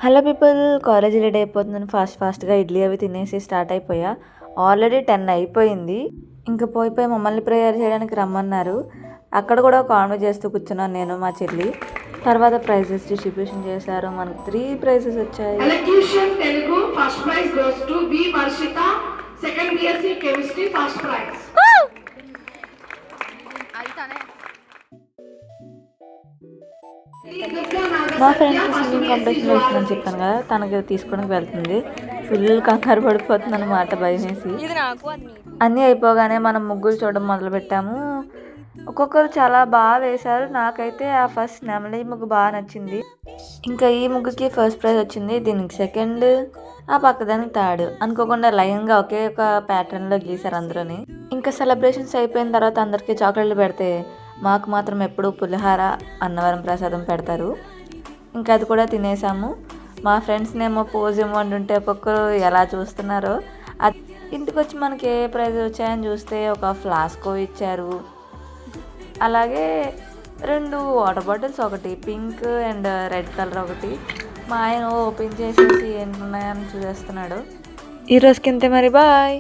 Hello people, college ready అయిపోతుందని ఫాస్ట్గా ఇడ్లీ అవి తినేసి స్టార్ట్ అయిపోయా. ఆల్రెడీ 10 అయిపోయింది. ఇంకా పోయి మమ్మల్ని ప్రేయర్ చేయడానికి రమ్మన్నారు. అక్కడ కూడా కాన్వే చేస్తూ కూర్చున్నాను నేను, మా చెల్లి. తర్వాత ప్రైజెస్ డిస్ట్రిబ్యూషన్ చేశారు. మనకు 3 ప్రైజెస్ వచ్చాయి. Elocution Telugu first prize goes to be Varshita, second BSc chemistry first prize. మా ఫ్రెండ్కి సింగింగ్ కాంపిటీషన్ వస్తుందని చెప్పాను కదా, తనకి తీసుకోవడానికి వెళ్తుంది. ఫుల్ కంగారు పడిపోతుంది అన్నమాట, భయమేసి. అన్నీ అయిపోగానే మనం ముగ్గులు చూడడం మొదలు పెట్టాము. ఒక్కొక్కరు చాలా బాగా వేశారు. నాకైతే ఆ ఫస్ట్ నెమలి ముగ్గు బాగా నచ్చింది. ఇంకా ఈ ముగ్గుకి ఫస్ట్ ప్రైజ్ వచ్చింది, దీనికి సెకండ్, ఆ పక్కదానికి థర్డ్. అనుకోకుండా లైన్గా ఒకే ఒక ప్యాటర్న్లో గీశారు అందరూని. ఇంకా సెలబ్రేషన్స్ అయిపోయిన తర్వాత అందరికీ చాక్లెట్లు పెడితే మాకు మాత్రం ఎప్పుడు పులిహార, అన్నవరం ప్రసాదం పెడతారు. ఇంకా అది కూడా తినేసాము. మా ఫ్రెండ్స్నేమో పోజ్ ఇవ్వండి ఒక్కొక్కరు ఎలా చూస్తున్నారో. ఇంటికి వచ్చి మనకి ఏ ప్రైజ్ వచ్చాయని చూస్తే ఒక ఫ్లాస్కో ఇచ్చారు, అలాగే 2 వాటర్ బాటిల్స్, ఒకటి పింక్ అండ్ రెడ్ కలర్ ఒకటి. మా ఆయన ఓపెన్ చేసేసి ఏంటున్నాయని చూసేస్తున్నాడు. ఈరోజుకి ఇంతే మరి, బాయ్.